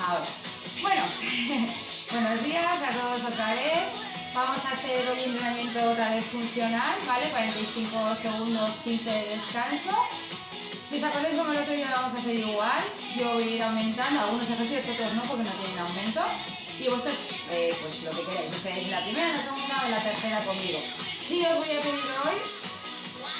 Ahora. Bueno, buenos días a todos otra vez. Vamos a hacer hoy entrenamiento otra vez funcional, ¿vale? 45 segundos, 15 de descanso. Si os acordáis como el otro día lo vamos a hacer igual. Yo voy a ir aumentando, algunos ejercicios, otros no, porque no tienen aumento. Y vosotros, pues lo que queráis, os quedáis en la primera, en la segunda o en la tercera conmigo. Sí os voy a pedir hoy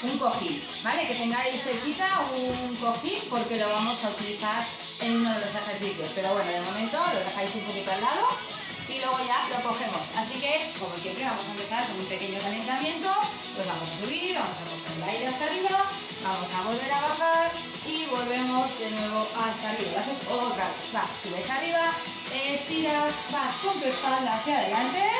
un cojín, ¿vale? Que tengáis cerquita un cojín porque lo vamos a utilizar en uno de los ejercicios. Pero bueno, de momento lo dejáis un poquito al lado y luego ya lo cogemos. Así que, como siempre, vamos a empezar con un pequeño calentamiento. Pues vamos a subir, vamos a coger el aire hasta arriba, vamos a volver a bajar y volvemos de nuevo hasta arriba. Lo haces otra vez. Va, subes arriba, estiras, vas con tu espalda hacia adelante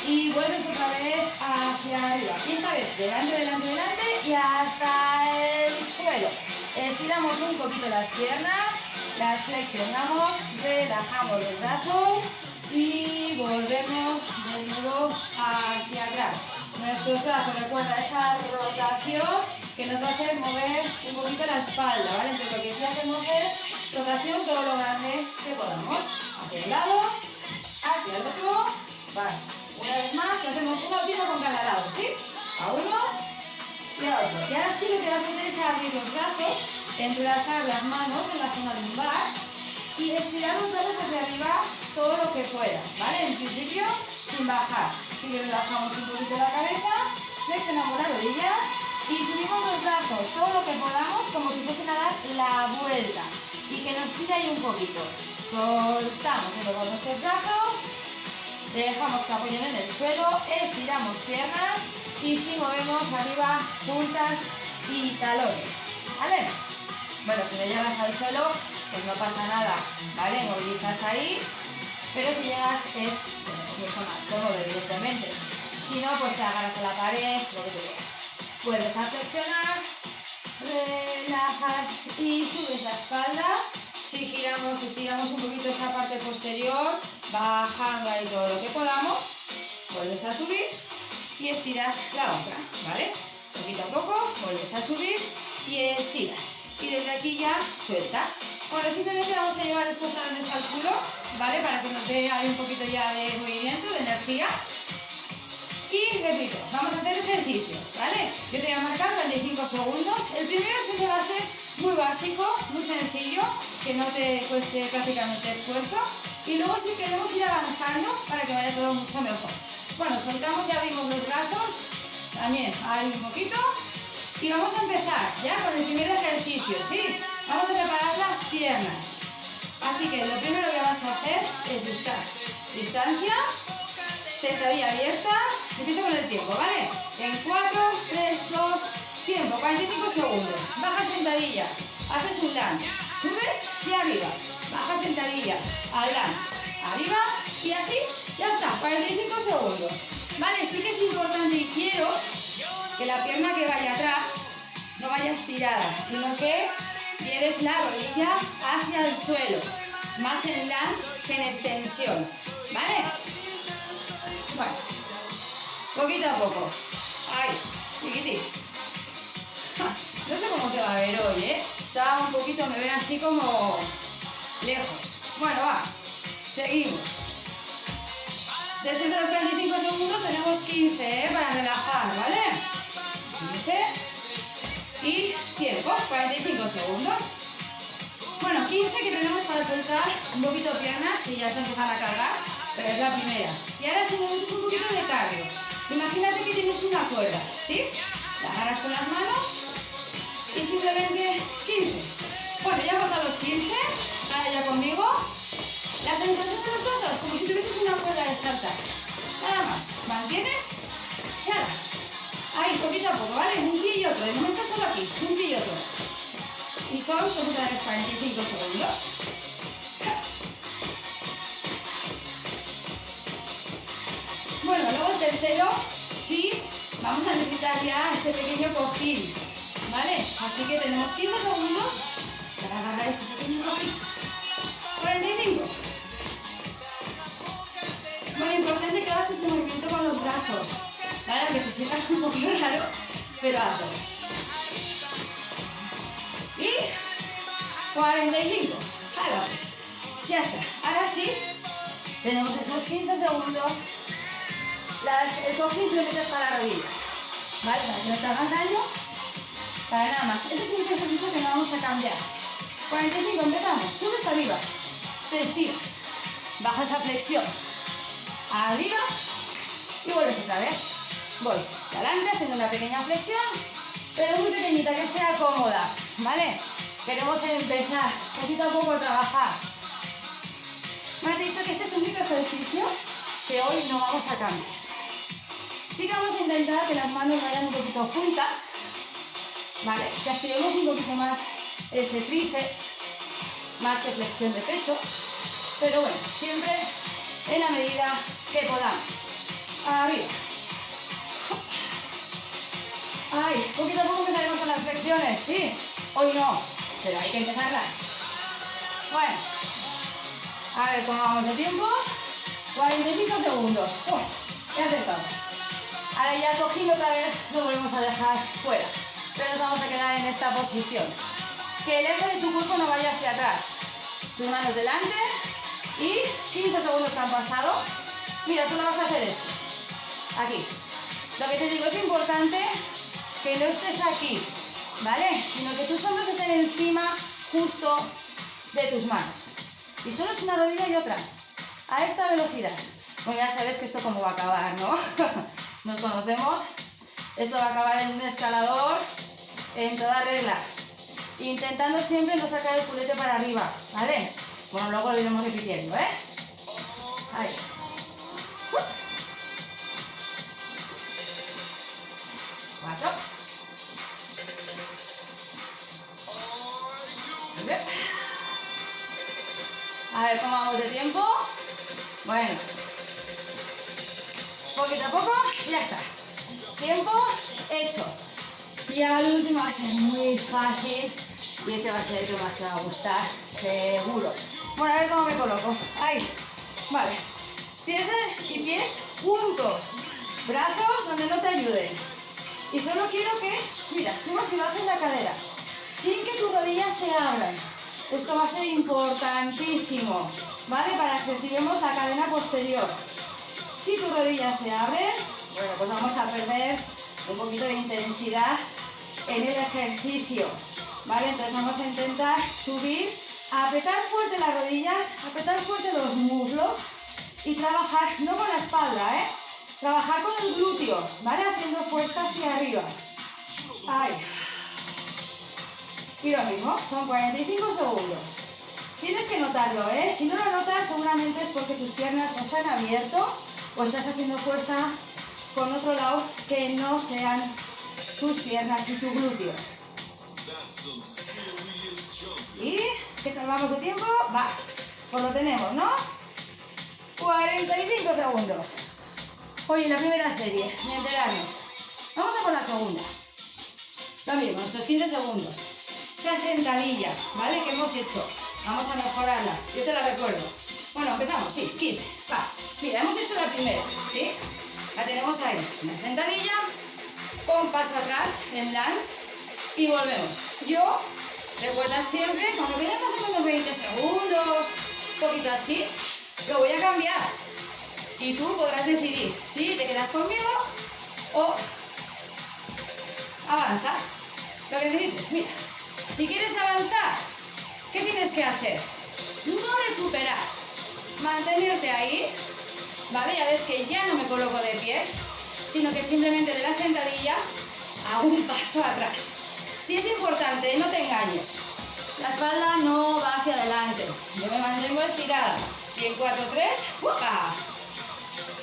y vuelves otra vez hacia arriba. Y esta vez delante, delante, delante y hasta el suelo. Estiramos un poquito las piernas, las flexionamos, relajamos los brazos y volvemos de nuevo hacia atrás. Nuestros brazos, recuerda esa rotación que nos va a hacer mover un poquito la espalda, ¿vale? Entonces lo que sí hacemos es rotación todo lo grande que podamos. Hacia un lado, hacia el otro, vas. Una vez más, que hacemos una última con cada lado, ¿sí? A uno y a otro. Y ahora sí lo que vas a hacer es abrir los brazos, entrelazar las manos en la zona lumbar y estirar los brazos hacia arriba todo lo que puedas, ¿vale? En principio, sin bajar. Si relajamos un poquito la cabeza, flexionamos las rodillas y subimos los brazos todo lo que podamos como si fuesen a dar la vuelta y que nos tire ahí un poquito. Soltamos de nuevo nuestros brazos. Dejamos que apoyen en el suelo, estiramos piernas y si movemos arriba, puntas y talones, ¿vale? Bueno, si no llegas al suelo, pues no pasa nada, ¿vale? Movilizas ahí, pero si llegas es mucho más cómodo, evidentemente. Si no, pues te agarras a la pared, lo que tú quieras. Vuelves a flexionar, relajas y subes la espalda. Si giramos, estiramos un poquito esa parte posterior, bajando ahí todo lo que podamos, vuelves a subir y estiras la otra, ¿vale? Poquito a poco, vuelves a subir y estiras. Y desde aquí ya sueltas. Bueno, simplemente vamos a llevar esos talones al culo, ¿vale? Para que nos dé ahí un poquito ya de movimiento, de energía. Y repito, vamos a hacer ejercicios, ¿vale? Yo te voy a marcar 45 segundos. El primero siempre va a ser muy básico, muy sencillo, que no te cueste prácticamente esfuerzo. Y luego sí queremos ir avanzando para que vaya todo mucho mejor. Bueno, soltamos y abrimos los brazos, también ahí un poquito. Y vamos a empezar ya con el primer ejercicio, ¿sí? Vamos a preparar las piernas. Así que lo primero que vas a hacer es buscar distancia, sentadilla abierta. Empiezo con el tiempo, ¿vale? En 4, 3, 2, tiempo, 45 segundos. Baja sentadilla, haces un lunge, subes y arriba. Baja sentadilla, al lunge, arriba y así, ya está, 45 segundos. Vale, sí que es importante y quiero que la pierna que vaya atrás no vaya estirada, sino que lleves la rodilla hacia el suelo. Más en lunge que en extensión, ¿vale? Bueno, poquito a poco. Ay, chiquitín. No sé cómo se va a ver hoy, ¿eh? Está un poquito, me ve así como lejos. Bueno, va. Seguimos. Después de los 45 segundos tenemos 15, para relajar, ¿vale? 15. Y tiempo, 45 segundos. Bueno, 15 que tenemos para soltar un poquito piernas, que ya se empiezan a cargar, pero es la primera. Y ahora simplemente un poquito de cardio. Imagínate que tienes una cuerda, ¿sí? La agarras con las manos y simplemente 15. Bueno, ya hemos a los 15, ahora ya conmigo. La sensación de los brazos, como si tuvieses una cuerda de saltar. Nada más, mantienes y ahora. Ahí, poquito a poco, ¿vale? Un pie y otro, de momento solo aquí, un pie y otro. Y son, pues otra vez, 45 segundos. Bueno, luego el tercero, sí, vamos a necesitar ya ese pequeño cojín, ¿vale? Así que tenemos 15 segundos para agarrar este pequeño cojín. 45. Muy importante que hagas este movimiento con los brazos, ¿vale? Aunque te sientas un poco raro, pero hazlo. Y 45. Ahí vamos. ya está. Ahora sí, tenemos esos 15 segundos. El cojín se lo metes para las rodillas, ¿vale? Para que no te hagas daño, para nada más. Ese es el ejercicio que no vamos a cambiar. 45, empezamos. Subes arriba, te estiras, bajas a flexión, arriba y vuelves otra vez. Voy adelante haciendo una pequeña flexión, pero muy pequeñita, que sea cómoda, ¿vale? Queremos empezar poquito a poco a trabajar. Me han dicho que este es el único ejercicio que hoy no vamos a cambiar. Sí que vamos a intentar que las manos vayan un poquito juntas, ¿vale? Que activemos un poquito más ese tríceps, más que flexión de pecho, pero bueno, siempre en la medida que podamos. Arriba. Ay, poquito a poco empezaremos con las flexiones, sí. Hoy no, pero hay que empezarlas. Bueno, a ver cómo vamos de tiempo. 45 segundos. He acertado. Ahora ya cogido otra vez, lo volvemos a dejar fuera. Pero nos vamos a quedar en esta posición. Que el eje de tu cuerpo no vaya hacia atrás. Tus manos delante y 15 segundos que han pasado. Mira, solo vas a hacer esto. Aquí. Lo que te digo, es importante que no estés aquí, ¿vale? Sino que tus hombros estén encima justo de tus manos. Y solo es una rodilla y otra. A esta velocidad. Bueno, ya sabes que esto cómo va a acabar, ¿no? Nos conocemos. Esto va a acabar en un escalador en toda regla. Intentando siempre no sacar el culete para arriba, ¿vale? Bueno, luego lo iremos repitiendo, ¿eh? Ahí. 4. A ver cómo vamos de tiempo. Bueno, poquito a poco y ya está. Tiempo hecho. Y ahora el último va a ser muy fácil y este va a ser el que más te va a gustar, seguro. Bueno, a ver cómo me coloco. Ahí, vale. Pies y pies juntos. Brazos donde no te ayuden. Y solo quiero que, mira, subas y bajes la cadera, sin que tus rodillas se abran. Esto va a ser importantísimo, ¿vale? Para que activemos la cadena posterior. Si tus rodillas se abren, bueno, pues vamos a perder un poquito de intensidad en el ejercicio, ¿vale? Entonces vamos a intentar subir, apretar fuerte las rodillas, apretar fuerte los muslos y trabajar, no con la espalda, ¿eh? Trabajar con el glúteo, ¿vale? Haciendo fuerza hacia arriba. Ahí. Y lo mismo, son 45 segundos. Tienes que notarlo, ¿eh? Si no lo notas, seguramente es porque tus piernas o se han abierto o estás haciendo fuerza con otro lado que no sean tus piernas y tu glúteo. ¿Y qué tal vamos de tiempo? Va, pues lo tenemos, ¿no? 45 segundos. Oye, la primera serie, ni enterarnos. Vamos a por la segunda. Lo mismo, nuestros 15 segundos. Esa sentadilla, ¿vale? Que hemos hecho. Vamos a mejorarla. Yo te la recuerdo. Bueno, empezamos, sí, 15. Va. Mira, hemos hecho la primera, ¿sí? La tenemos ahí. Es una sentadilla, con paso atrás en lunge y volvemos. Yo, recuerda siempre, cuando vienen más o menos 20 segundos, un poquito así, lo voy a cambiar. Y tú podrás decidir si te quedas conmigo o avanzas. Lo que necesites, mira, si quieres avanzar, ¿qué tienes que hacer? No recuperar, mantenerte ahí, ¿vale? Ya ves que ya no me coloco de pie, sino que simplemente de la sentadilla hago un paso atrás. Si es importante, no te engañes, la espalda no va hacia adelante, yo me mantengo estirada. Y en 4, 3, ¡upa!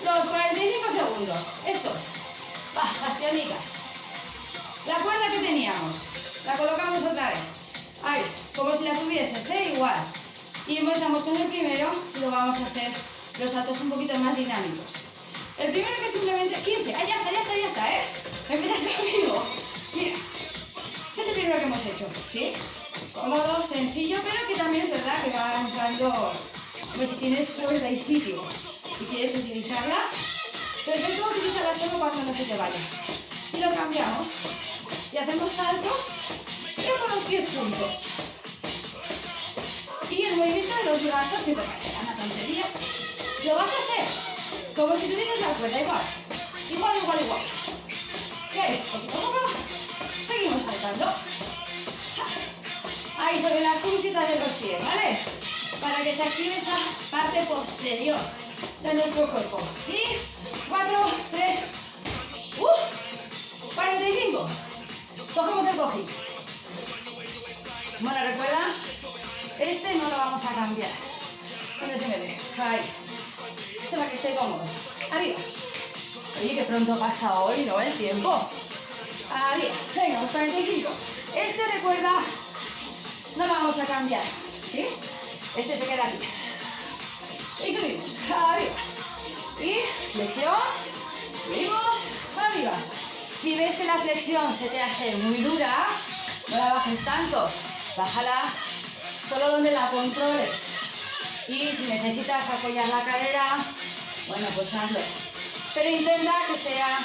Los 45 segundos, hechos. Va, las piernitas. La cuerda que teníamos, la colocamos otra vez. Ahí, como si la tuvieses, ¿eh? Igual. Y empezamos con el primero y lo vamos a hacer los saltos un poquito más dinámicos. El primero que simplemente 15. Ah, ya está, ¿eh? Empiezas conmigo. Mira, ese es el primero que hemos hecho, ¿sí? Cómodo, sencillo, pero que también es verdad que va entrando, pues si tienes fuerza y sitio y quieres utilizarla, pero sobre todo utilízala solo cuando no se te vaya. Y lo cambiamos y hacemos saltos, pero con los pies juntos. Y el movimiento de los brazos, que parecerá una tontería. Lo vas a hacer como si tuvieses la cuerda, igual. Igual. Y ahí, poquito a poco, seguimos saltando. Ahí, sobre las puntitas de los pies, ¿vale? Para que se active esa parte posterior de nuestro cuerpo. Y 4, 3, 45. Cogemos el cojín. Bueno, recuerda, este no lo vamos a cambiar. ¿Dónde se me ve? Ahí. Este para que esté cómodo. Arriba. Oye, que pronto pasa hoy, ¿no? El tiempo. Arriba. Venga, los 45. Este, recuerda, no lo vamos a cambiar. ¿Sí? Este se queda aquí. Y subimos. Arriba. Y flexión. Subimos. Arriba. Si ves que la flexión se te hace muy dura, no la bajes tanto. Bájala solo donde la controles. Y si necesitas apoyar la cadera, bueno, pues hazlo. Pero intenta que sea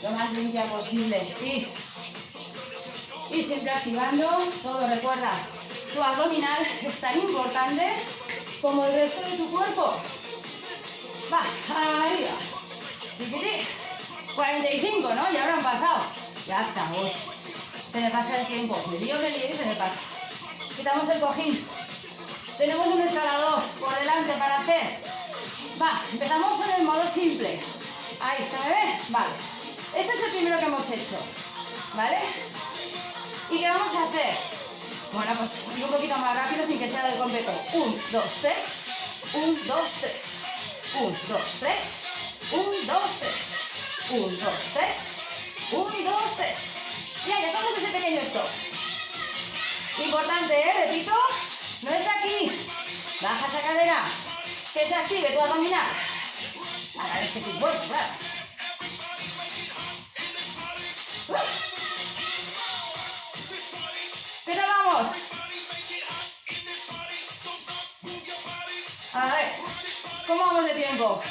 lo más limpia posible, ¿sí? Y siempre activando todo. Recuerda, tu abdominal es tan importante como el resto de tu cuerpo. Va, arriba. Tiquití. 45, ¿no? Ya habrán pasado. Ya está, uy. Se me pasa el tiempo. Me lío y se me pasa. Quitamos el cojín. Tenemos un escalador por delante para hacer. Va, empezamos en el modo simple. Ahí, ¿se me ve? Vale. Este es el primero que hemos hecho. ¿Vale? ¿Y qué vamos a hacer? Bueno, pues ir un poquito más rápido sin que sea del completo. 1, 2, 3. 1, 2, 3. 1, 2, 3. 1, 2, 3. 1, 2, 3. 1, 2, 3. Ya hacemos ese pequeño stop. Importante, repito, no es aquí. Baja esa cadera, que se active tu abdominal. Agradece tu cuerpo, claro. ¿Qué tal vamos? A ver, ¿cómo vamos de tiempo?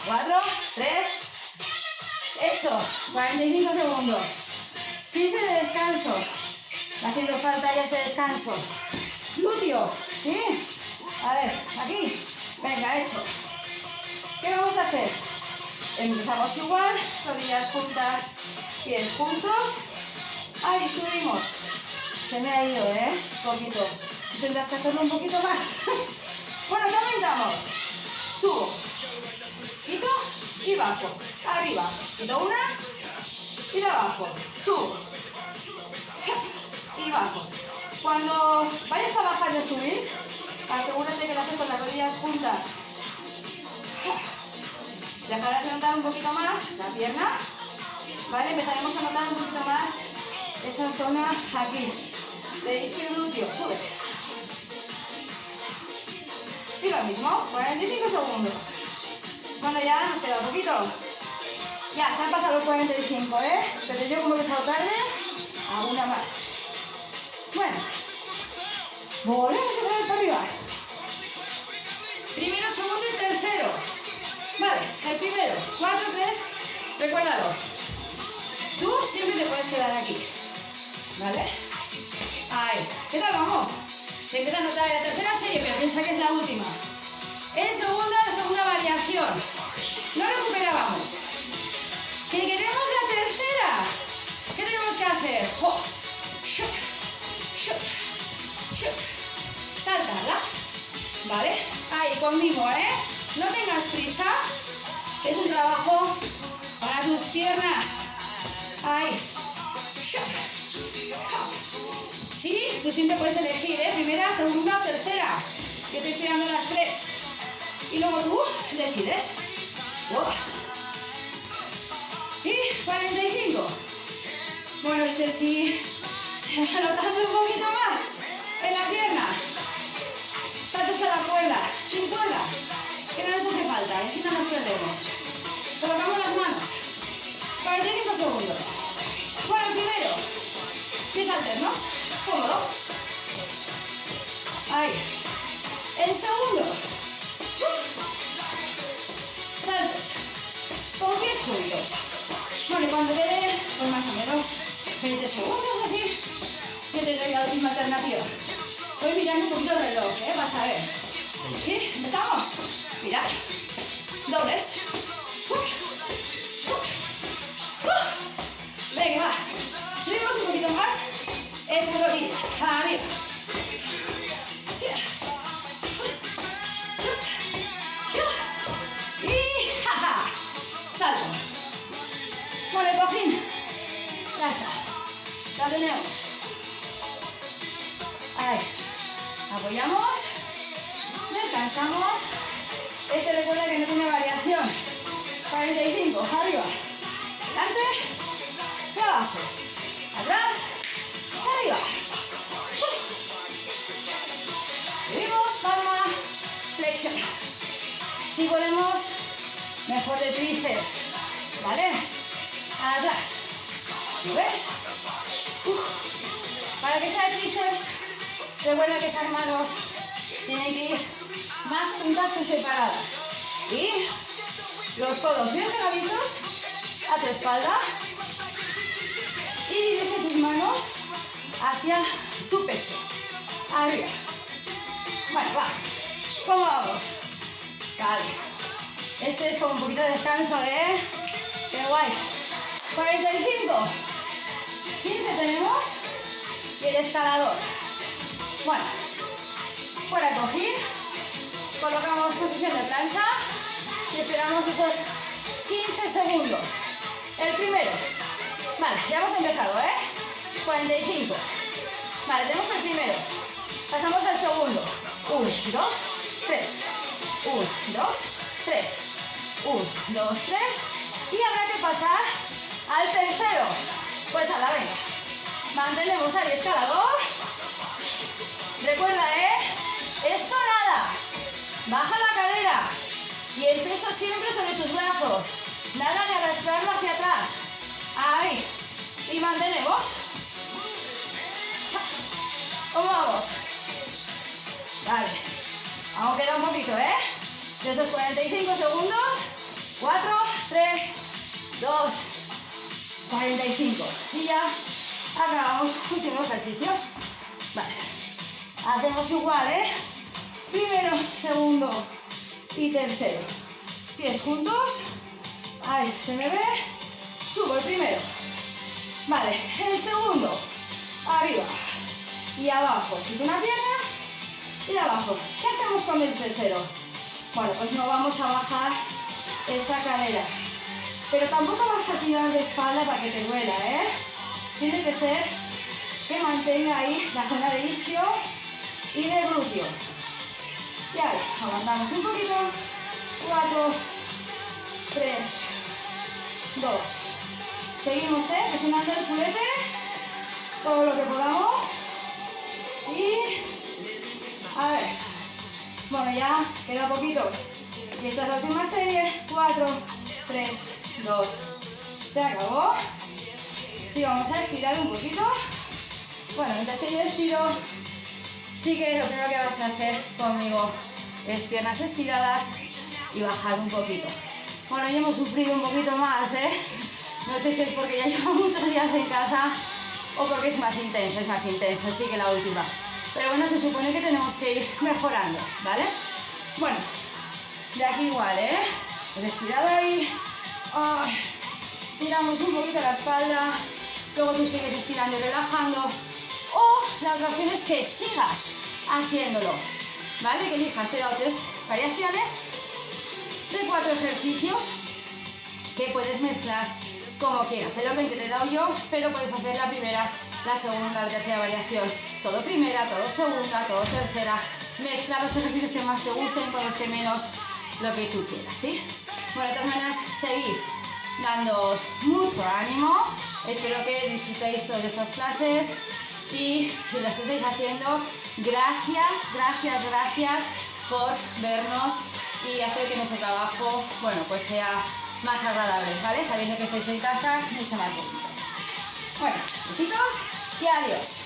4, 3, hecho, 45 segundos. 15 de descanso. Haciendo falta ya ese descanso. Glúteo, ¿sí? A ver, aquí. Venga, hecho. ¿Qué vamos a hacer? Empezamos igual, rodillas juntas, pies juntos. Ahí, subimos. Se me ha ido, ¿eh? Un poquito. Tendrás que hacerlo un poquito más. Bueno, ¿qué aumentamos? Subo. Quito y bajo. Arriba. Quito una y la bajo. Subo. Y bajo. Cuando vayas a bajar y a subir, asegúrate que lo haces con las rodillas juntas. Dejarás de notar un poquito más la pierna. ¿Vale? Empezaremos a notar un poquito más esa zona aquí. De isquio y glúteo. Sube. Y lo mismo, 45 segundos. Bueno, ya nos queda un poquito. Ya, se han pasado los 45, ¿eh? Pero yo como he empezado tarde, a una más. Bueno, volvemos otra vez para arriba. Primero, segundo y tercero. Vale, el primero, 4, 3, recuérdalo. Tú siempre te puedes quedar aquí. ¿Vale? Ahí, ¿qué tal vamos? Se empieza a notar en la tercera serie, pero piensa que es la última. En segunda, la segunda variación. No recuperábamos. ¿Que queremos la tercera? ¿Qué tenemos que hacer? Oh. Shup, shup, shup. Saltarla. ¿Vale? Ahí, con mimo, ¿eh? No tengas prisa. Es un trabajo para tus piernas. Ahí. Shup. Sí, tú siempre puedes elegir, ¿eh? Primera, segunda o tercera. Yo te estoy dando las 3. Y luego tú decides. ¡Wow! Y 45. Bueno, este sí. Se va notando un poquito más en la pierna. Saltos a la cuerda, sin cuerda. Que no nos hace falta, y así no nos perdemos. Colocamos las manos. 45 segundos. Bueno, primero, pies alternos. Cómodo. Ahí. El segundo. Saltos. Con pies juntos. Bueno, y cuando quede, pues más o menos 20 segundos así, yo te doy la última alternativa. Voy mirando un poquito el reloj, para saber. Mirad. Dobles. Venga, va. Subimos un poquito más. Esas rodillas. Arriba. Y jaja. Salto. Con el cojín. Ya está. La tenemos. Ahí. Apoyamos. Descansamos. Este recuerda que no tiene variación. 45. Arriba. Delante. Y abajo. Atrás. Arriba. Subimos. Palma. Flexión. Si podemos, mejor de tríceps. ¿Vale? Atrás. ¿Lo ves? Para que sea de tríceps, recuerda que esas manos tienen que ir más juntas que separadas. Y los codos bien pegaditos a tu espalda. Y dirige tus manos hacia tu pecho. Arriba. Bueno, va. ¿Cómo vamos? Vale. Este es como un poquito de descanso, ¿eh? ¡Qué guay! 45. 15 tenemos. Y el escalador. Bueno. Fuera de cojín. Colocamos posición de plancha. Y esperamos esos 15 segundos. El primero. Vale, ya hemos empezado, ¿eh? 45. Vale, tenemos el primero. Pasamos al segundo. 1, 2, 3. 1, 2, 3. 1, 2, 3. Y habrá que pasar al tercero. Pues a la venga. Mantenemos el escalador. Recuerda, esto nada. Baja la cadera. Y el peso siempre sobre tus brazos. Nada de arrastrarlo hacia atrás. Ahí. Y mantenemos. ¿Cómo vamos? Vale. Aún queda un poquito, ¿eh? De esos 45 segundos. 4, 3, 2, 45. Y ya acabamos. Último ejercicio. Vale. Hacemos igual, ¿eh? Primero, segundo y tercero. Pies juntos. Ahí, ¿se me ve? Subo el primero. Vale, el segundo. Arriba. Y abajo. Quito una pierna. Y abajo. ¿Qué hacemos con el tercero? Bueno, pues no vamos a bajar esa cadera. Pero tampoco vas a tirar de espalda para que te duela, ¿eh? Tiene que ser que mantenga ahí la zona de isquio y de glúteo. Y ahí, aguantamos un poquito. 4, 3, 2. Seguimos, presionando el culete todo lo que podamos. Y a ver, bueno, ya queda poquito. Y esta es la última serie. 4, 3, 2. Se acabó. Sí, vamos a estirar un poquito. Bueno, mientras que yo estiro, sí que lo primero que vas a hacer conmigo es piernas estiradas y bajar un poquito. Bueno, hoy hemos sufrido un poquito más, ¿eh? No sé si es porque ya llevo muchos días en casa o porque es más intenso, sí que la última. Pero bueno, se supone que tenemos que ir mejorando, ¿vale? Bueno, de aquí igual, ¿eh? El estirado ahí. Ay, tiramos un poquito la espalda, luego tú sigues estirando y relajando. O la otra opción es que sigas haciéndolo, ¿vale? Que elijas, te he dado 3 variaciones de 4 ejercicios que puedes mezclar como quieras, el orden que te he dado yo, pero puedes hacer la primera, la segunda, la tercera variación, todo primera, todo segunda, todo tercera, mezclar los ejercicios que más te gusten con los que menos, lo que tú quieras, ¿sí? Bueno, de todas maneras, seguid dándoos mucho ánimo, espero que disfrutéis todas estas clases y si lo estáis haciendo, gracias por vernos y hacer que nuestro trabajo, bueno, pues sea más agradable, ¿vale? Sabiendo que estáis en casa es mucho más bonito. Bueno, besitos y adiós.